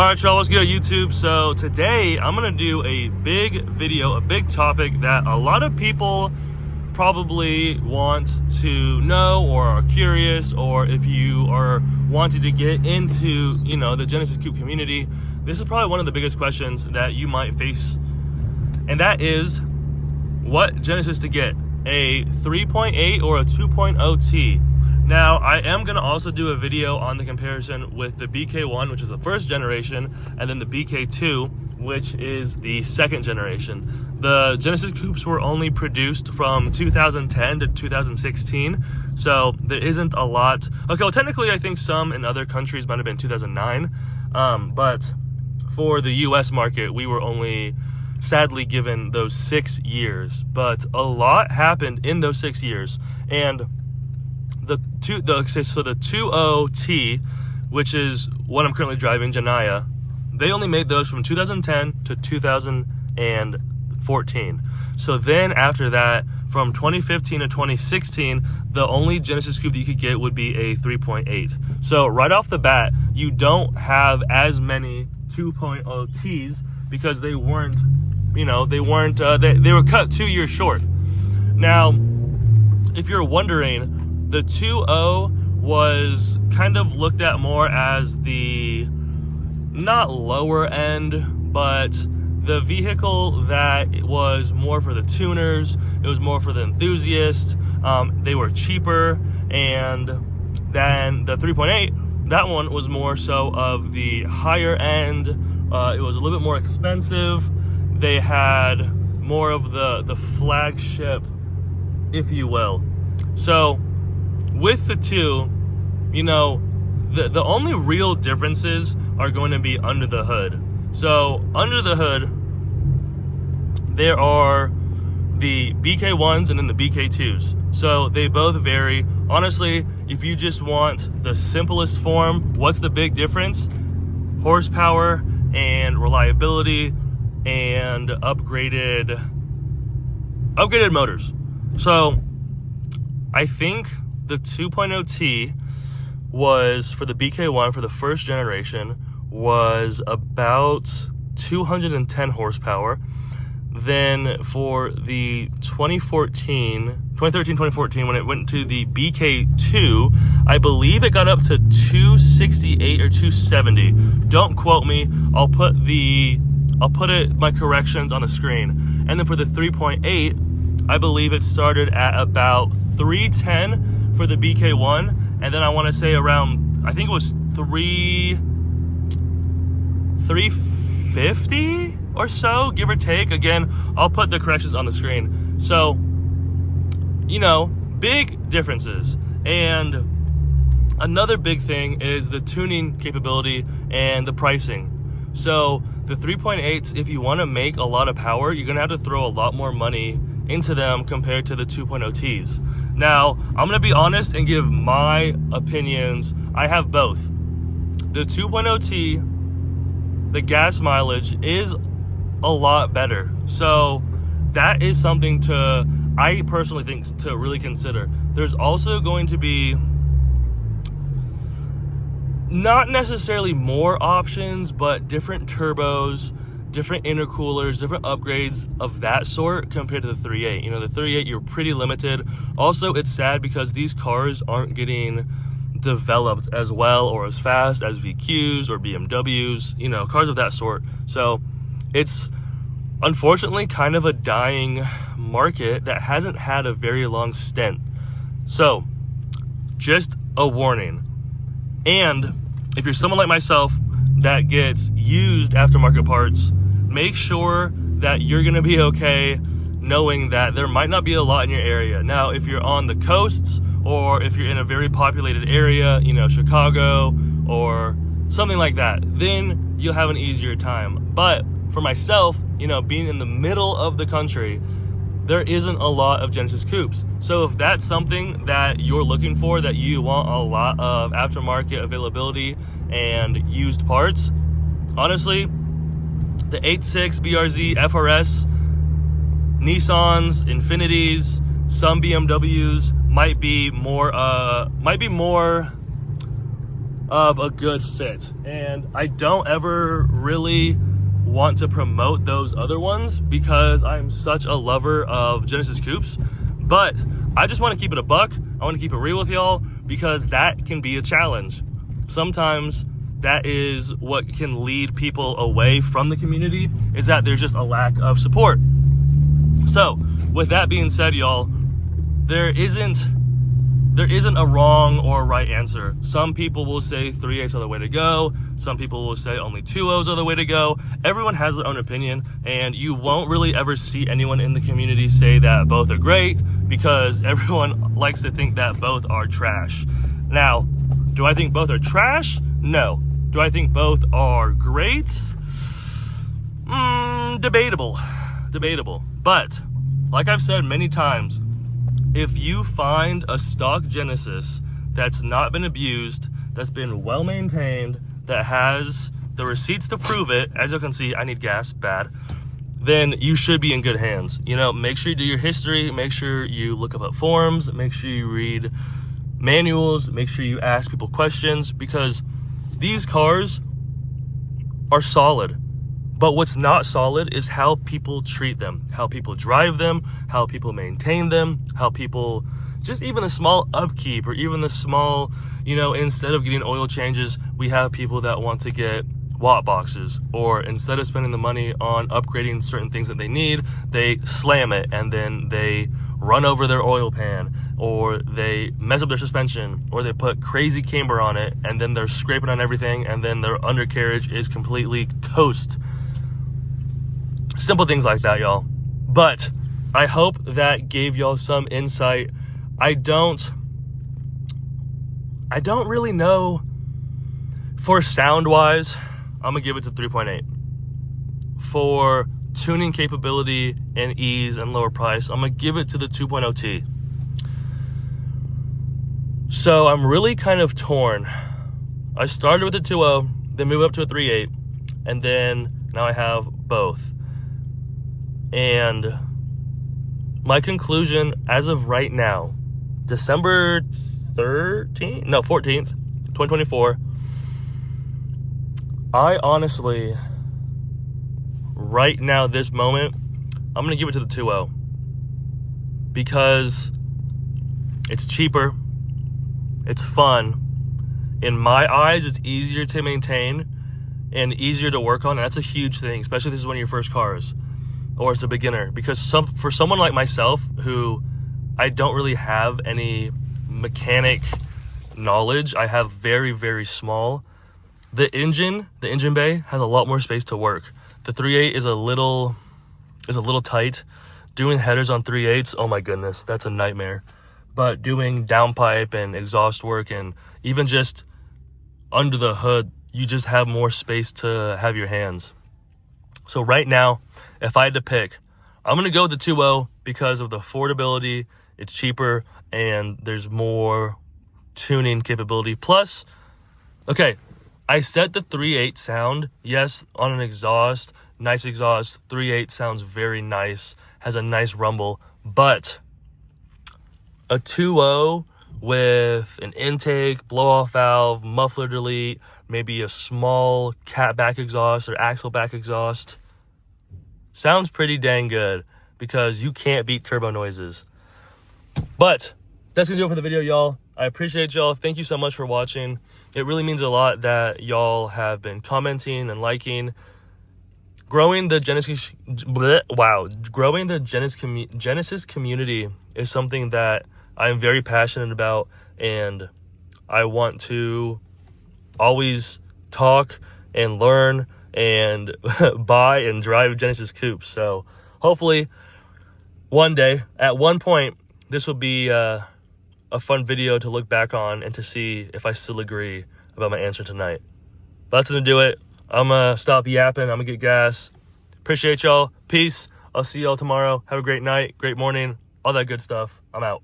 Alright y'all, what's good YouTube? So today I'm going to do a big video, a big topic that a lot of people probably want to know or are curious, or if you are wanting to get into, the Genesis Coupe community, this is probably one of the biggest questions that you might face, and that is what Genesis to get, a 3.8 or a 2.0T. Now, I am going to also do a video on the comparison with the BK1, which is the first generation, and then the BK2, which is the second generation. The Genesis Coupes were only produced from 2010 to 2016, so there isn't a lot. Okay, well, technically, I think some in other countries might have been 2009, but for the US market, we were only sadly given those 6 years, but a lot happened in those 6 years, and the 2.0T, which is what I'm currently driving, Janaya, they only made those from 2010 to 2014. So then after that, from 2015 to 2016, the only Genesis Coupe that you could get would be a 3.8. So right off the bat, you don't have as many 2.0Ts because they weren't, they were cut 2 years short. Now, if you're wondering, the 2.0 was kind of looked at more as the, not lower end, but the vehicle that was more for the tuners. It was more for the enthusiasts. They were cheaper. And then the 3.8, that one was more so of the higher end. It was a little bit more expensive. They had more of the flagship, if you will. So with the two, the only real differences are going to be under the hood. So under the hood, there are the BK1s and then the BK2s. So they both vary. Honestly, if you just want the simplest form, what's the big difference? Horsepower and reliability and upgraded motors. So I think the 2.0T was, for the BK1, for the first generation, was about 210 horsepower. Then for the 2013-2014, when it went to the BK2, I believe it got up to 268 or 270. Don't quote me. I'll put my corrections on the screen. And then for the 3.8, I believe it started at about 310 for the BK1, and then I want to say around, I think it was 350 or so, give or take. Again, I'll put the corrections on the screen. So, big differences. And another big thing is the tuning capability and the pricing. So the 3.8s, if you want to make a lot of power, you're going to have to throw a lot more money into them compared to the 2.0Ts. Now, I'm going to be honest and give my opinions. I have both. The 2.0T, the gas mileage is a lot better. So that is something I personally think to really consider. There's also going to be not necessarily more options, but different turbos, different intercoolers, different upgrades of that sort compared to the 3.8. The 3.8, you're pretty limited. Also, it's sad because these cars aren't getting developed as well or as fast as VQs or BMWs, cars of that sort. So it's unfortunately kind of a dying market that hasn't had a very long stint. So just a warning. And if you're someone like myself that gets used aftermarket parts, make sure that you're going to be okay knowing that there might not be a lot in your area. Now, if you're on the coasts or if you're in a very populated area, Chicago or something like that, then you'll have an easier time. But for myself, being in the middle of the country, there isn't a lot of Genesis Coupes. So if that's something that you're looking for, that you want a lot of aftermarket availability and used parts, honestly, the 8.6 BRZ FRS, Nissans, Infinitis, some BMWs might be more of a good fit. And I don't ever really want to promote those other ones because I'm such a lover of Genesis Coupes. But I just want to keep it a buck. I want to keep it real with y'all because that can be a challenge. Sometimes that is what can lead people away from the community, is that there's just a lack of support. So with that being said, y'all, there isn't a wrong or right answer. Some people will say 3/8 are the way to go. Some people will say only 2/0s are the way to go. Everyone has their own opinion, and you won't really ever see anyone in the community say that both are great because everyone likes to think that both are trash. Now, do I think both are trash? No. Do I think both are great? Debatable. But like I've said many times, if you find a stock Genesis that's not been abused, that's been well maintained, that has the receipts to prove it, as you can see, I need gas, bad, then you should be in good hands. You know, make sure you do your history, make sure you look up at forums, make sure you read manuals, make sure you ask people questions, because these cars are solid. But what's not solid is how people treat them, how people drive them, how people maintain them, how people, just even the small upkeep or even the small, you know, instead of getting oil changes, we have people that want to get watt boxes, or instead of spending the money on upgrading certain things that they need, they slam it and then they run over their oil pan, or they mess up their suspension, or they put crazy camber on it and then they're scraping on everything and then their undercarriage is completely toast. Simple things like that, y'all. But I hope that gave y'all some insight. I don't really know. For sound wise, I'm gonna give it to 3.8. For tuning capability and ease and lower price, I'm gonna give it to the 2.0T. So I'm really kind of torn. I started with a 2.0, then moved up to a 3.8, and then now I have both. And my conclusion as of right now, December 14th, 2024, I honestly, right now, this moment, I'm going to give it to the 2.0 because it's cheaper, it's fun. In my eyes, it's easier to maintain and easier to work on. And that's a huge thing, especially if this is one of your first cars or as a beginner, because for someone like myself who I don't really have any mechanic knowledge, I have very, very small. The engine bay has a lot more space to work. The 3.8 is a little tight. Doing headers on 3.8s, oh my goodness, that's a nightmare. But doing downpipe and exhaust work and even just under the hood, you just have more space to have your hands. So right now, if I had to pick, I'm going to go with the 2.0 because of the affordability. It's cheaper and there's more tuning capability. Plus, okay, I said the 3.8 sound, yes, on an exhaust, nice exhaust, 3.8 sounds very nice, has a nice rumble, but a 2.0 with an intake, blow-off valve, muffler delete, maybe a small cat back exhaust or axle back exhaust, sounds pretty dang good because you can't beat turbo noises. But that's going to do it for the video, y'all. I appreciate y'all. Thank you so much for watching. It really means a lot that y'all have been commenting and liking. Growing the Genesis community is something that I'm very passionate about, and I want to always talk and learn and buy and drive Genesis Coupes. So hopefully one day, at one point, this will be a fun video to look back on and to see if I still agree about my answer tonight. But that's going to do it. I'm going to stop yapping. I'm going to get gas. Appreciate y'all. Peace. I'll see y'all tomorrow. Have a great night, great morning, all that good stuff. I'm out.